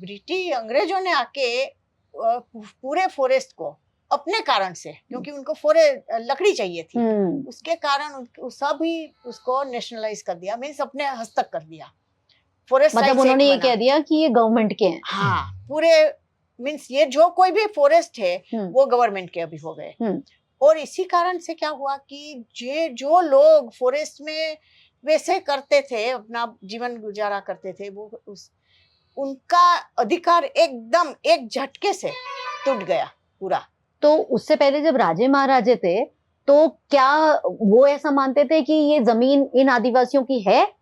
British अंग्रेजों ने आके पूरे फॉरेस्ट को अपने कारण से, क्योंकि उनको लकड़ी चाहिए थी, उसके कारण सभी उसको नेशनलाइज कर दिया, मीन्स अपने हस्तक कर दिया। फॉरेस्ट मतलब उन्होंने ये कह दिया कि ये गवर्नमेंट के हैं। हाँ, पूरे मीन्स ये जो कोई भी फॉरेस्ट है वो गवर्नमेंट के अभी हो गए। और इसी कारण से क्या हुआ कि जो लोग फॉरेस्ट में वैसे करते थे, अपना जीवन गुजारा करते थे, वो उनका अधिकार एकदम एक झटके से टूट गया पूरा। तो उससे पहले जब राजे महाराजे थे तो क्या वो ऐसा मानते थे कि ये जमीन इन आदिवासियों की है?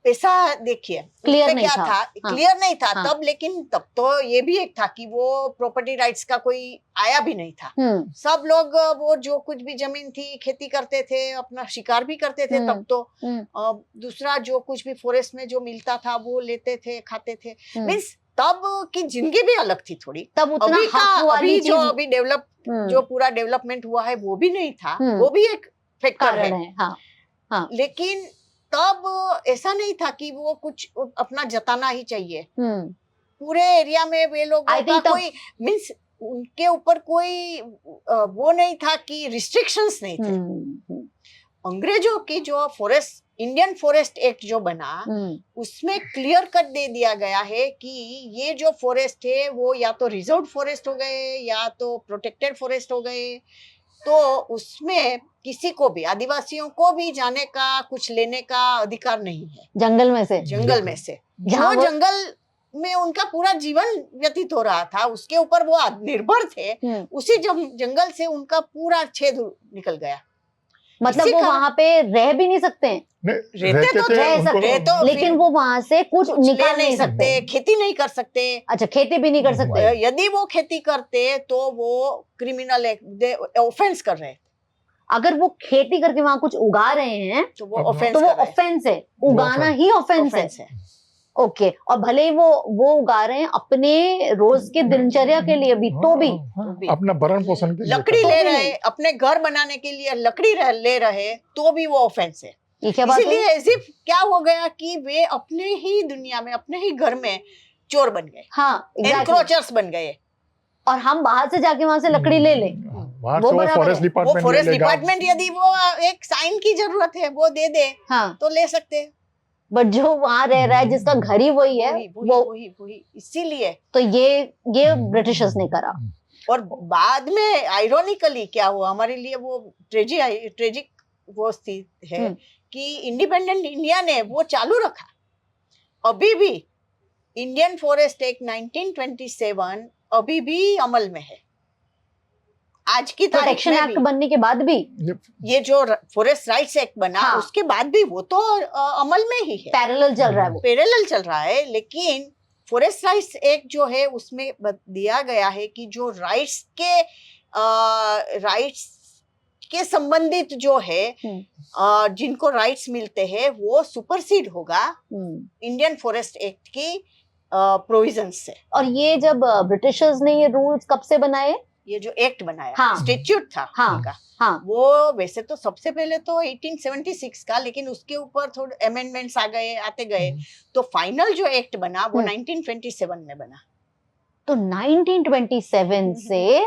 ऐसा देखिए क्लियर नहीं था, हाँ। क्लियर नहीं था तब, लेकिन तब तो ये भी एक था कि वो प्रॉपर्टी राइट्स का कोई आया भी नहीं था। सब लोग वो जो कुछ भी जमीन थी खेती करते थे, अपना शिकार भी करते थे तब तो। दूसरा जो कुछ भी फॉरेस्ट में जो मिलता था वो लेते थे, खाते थे। मीन्स तब की जिंदगी भी अलग थी थोड़ी। तब उतना अभी जो अभी डेवलप जो पूरा डेवलपमेंट हुआ है वो भी नहीं था, वो भी एक फैक्टर है। हाँ। लेकिन तब ऐसा नहीं था कि वो कुछ अपना जताना ही चाहिए। पूरे एरिया में वे लोग का कोई मीन्स उनके ऊपर कोई वो नहीं था कि रिस्ट्रिक्शंस नहीं थे। अंग्रेजों की जो फॉरेस्ट इंडियन फॉरेस्ट एक्ट जो बना उसमें क्लियर कट दे दिया गया है कि ये जो फॉरेस्ट है वो या तो रिजर्व फॉरेस्ट हो गए या तो प्रोटेक्टेड फॉरेस्ट हो गए। तो उसमें किसी को भी, आदिवासियों को भी जाने का, कुछ लेने का अधिकार नहीं है। जंगल में से जो जंगल में उनका पूरा जीवन व्यतीत हो रहा था, उसके ऊपर वो निर्भर थे, उसी जंगल से उनका पूरा छेद निकल गया। मतलब वो वहां पे रह भी नहीं सकते हैं? रहते तो रह सकते तो, लेकिन वो वहां से कुछ निकाल नहीं सकते, खेती नहीं कर सकते। अच्छा, खेती भी नहीं कर सकते। यदि वो खेती करते तो वो क्रिमिनल ऑफेंस कर रहे। अगर वो खेती करके वहां कुछ उगा रहे हैं तो वो ऑफेंस है, उगाना ही ऑफेंस है। ओके, और भले ही वो उगा रहे हैं अपने रोज के दिनचर्या के लिए भी, तो भी अपना भरण पोषण के लिए लकड़ी ले रहे, अपने घर बनाने के लिए लकड़ी ले रहे, तो भी वो ऑफेंस है। इसलिए एजिफ क्या हो गया कि वे अपने ही दुनिया में, अपने ही घर में चोर बन गए। हाँ, एनक्रोचर्स बन गए। और हम बाहर से जाके वहां से लकड़ी ले लें, वो फॉरेस्ट डिपार्टमेंट यदि वो एक साइन की जरूरत है वो दे दे, हाँ, तो ले सकते हैं। बट जो वहां रह रहा है जिसका घर ही वही है, वही इसीलिए तो ये ब्रिटिशर्स ने करा। और बाद में आयरोनिकली क्या हुआ हमारे लिए, वो ट्रेजिक वो स्थिति है कि इंडिपेंडेंट इंडिया ने वो चालू रखा। अभी भी इंडियन फॉरेस्ट एक्ट 1927 अभी भी अमल में है। आज की तारीख में एक्ट बनने के बाद भी ये जो फॉरेस्ट राइट्स एक्ट बना, हाँ, उसके बाद भी वो तो अमल में ही है, पैरेलल चल रहा है। लेकिन फॉरेस्ट राइट्स एक्ट जो है उसमें दिया गया है कि जो राइट्स के संबंधित जो है जिनको राइट्स मिलते हैं वो सुपरसीड होगा इंडियन फॉरेस्ट एक्ट की प्रोविजंस से। और ये जब ब्रिटिशर्स ने ये रूल्स कब से बनाए, ये जो एक्ट बनाया, हाँ, स्टैट्यूट था उनका, हाँ, वो वैसे तो सबसे पहले तो 1876 का, लेकिन उसके ऊपर थोड़े अमेंडमेंट्स आते गए, तो फाइनल जो एक्ट बना वो 1927 में बना। तो 1927 से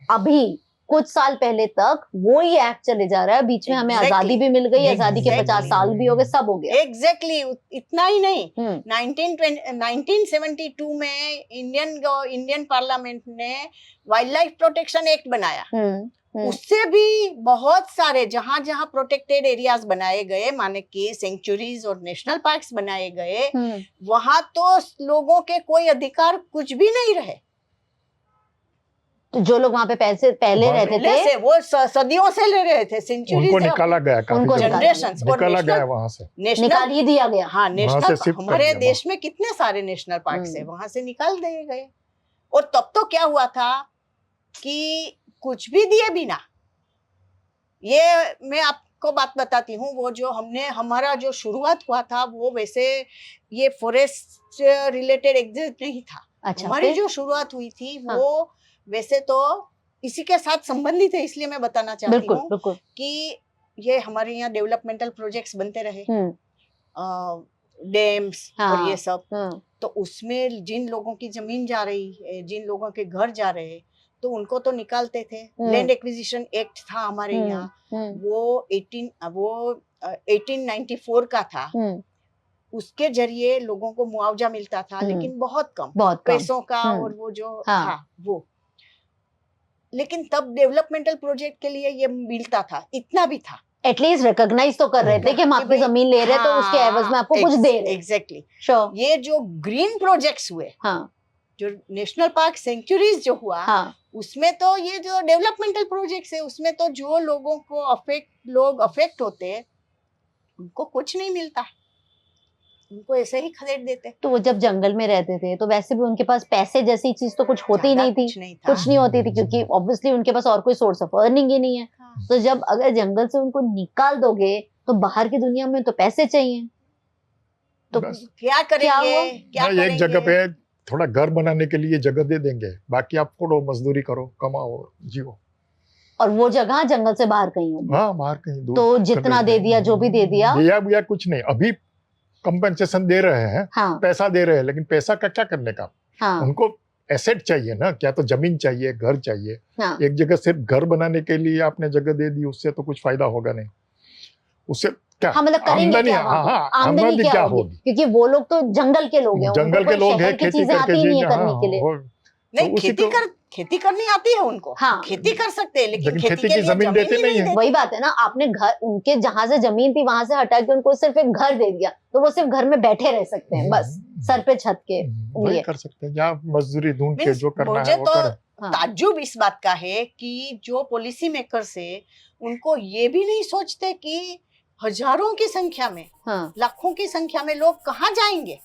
अभी कुछ साल पहले तक वो ही एक्ट चले जा रहा है। बीच में हमें आजादी भी मिल गई, आजादी के 50 साल भी हो गए, सब हो गया। एग्जैक्टली इतना ही नहीं, 1972 में इंडियन पार्लियामेंट ने वाइल्ड लाइफ प्रोटेक्शन एक्ट बनाया। उससे भी बहुत सारे जहां जहां प्रोटेक्टेड एरियाज बनाए गए, माने कि सेंचुरीज और नेशनल पार्क्स बनाए गए, वहां तो लोगों के कोई अधिकार कुछ भी नहीं रहे। तो जो लोग वहां पे पहले रहते थे वो सदियों से ले रहे थे, सेंचुरीज, उनको निकाला गया, उनको जनरेशंस निकाला गया वहां से, निकाल ही दिया गया। हाँ, नेशनल हमारे देश में कितने सारे नेशनल पार्क है, वहां से निकाल दिए गए। और तब तो क्या हुआ था कि कुछ भी दिए बिना, ये मैं आपको बात बताती हूँ, वो जो हमारा जो शुरुआत हुआ था वो वैसे ये फॉरेस्ट रिलेटेड एग्जिट नहीं था। अच्छा, हमारी जो शुरुआत हुई थी वो वैसे तो इसी के साथ संबंधित है, इसलिए मैं बताना चाहती हूँ कि ये हमारे यहाँ डेवलपमेंटल प्रोजेक्ट्स बनते रहे, डैम्स हाँ, और ये सब, हाँ, तो उसमें जिन लोगों की जमीन जा रही है, जिन लोगों के घर जा रहे हैं, तो उनको तो निकालते थे। लैंड एक्विजिशन एक्ट था हमारे यहाँ, वो 1894 का था। उसके जरिए लोगों को मुआवजा मिलता था, लेकिन बहुत कम पैसों का, और वो जो था वो, लेकिन तब डेवलपमेंटल प्रोजेक्ट के लिए ये मिलता था, इतना भी था। एटलीस्ट रिकॉग्नाइज तो कर रहे थे कि हम आपकी जमीन ले रहे हैं, तो उसके एवज में आपको कुछ दे रहे हैं। एग्जैक्टली। श्योर। ये जो ग्रीन प्रोजेक्ट्स हुए, जो नेशनल पार्क सेंचुरीज जो हुआ, उसमें तो ये जो डेवलपमेंटल प्रोजेक्ट्स है, उसमें तो जो लोगों को अफेक्ट होते, उनको कुछ नहीं मिलता, उनको ऐसे ही खदेड़ देते। तो वो जब जंगल में रहते थे, तो वैसे भी उनके पास पैसे जैसी चीज तो कुछ होती ही नहीं थी, कुछ नहीं होती थी, क्योंकि ऑब्वियसली उनके पास और कोई सोर्स ऑफ अर्निंग ही नहीं है। तो जब अगर जंगल से उनको निकाल दोगे, तो बाहर की दुनिया में तो पैसे चाहिए, तो क्या करेंगे? क्या एक जगह पे थोड़ा घर बनाने के लिए जगह दे देंगे, बाकी आप फोड़ो, मजदूरी करो, कमाओ, जियो। और वो जगह जंगल से बाहर कहीं होगी। हाँ, बाहर कहीं दूर। तो जितना दे दिया, जो भी दे दिया कुछ नहीं। अभी कंपनसेशन दे रहे हैं, पैसा दे रहे हैं, लेकिन पैसा का क्या करने का? उनको एसेट चाहिए ना, क्या तो जमीन चाहिए, घर चाहिए। एक जगह सिर्फ घर बनाने के लिए आपने जगह दे दी, उससे तो कुछ फायदा होगा नहीं। उससे क्या आमदनी क्या होगी? क्योंकि वो लोग तो जंगल के लोग हैं, जंगल के लोग हैं, खेती करके करने के लिए नहीं, खेती करनी आती है उनको। खेती कर सकते हैं, लेकिन खेती की जमीन देते नहीं है। वही बात है ना, आपने घर, उनके जहां से जमीन थी वहां से हटा के उनको सिर्फ एक घर दे दिया, तो वो सिर्फ घर में बैठे रह सकते हैं, बस सर पे छत के लिए कर सकते हैं, या मजदूरी ढूंढ के जो करना है वो करें। ताज्जुब इस बात का है कि जो पॉलिसी मेकर्स है, उनको ये भी नहीं सोचते कि हजारों की संख्या में, लाखों की संख्या में लोग कहाँ जाएंगे।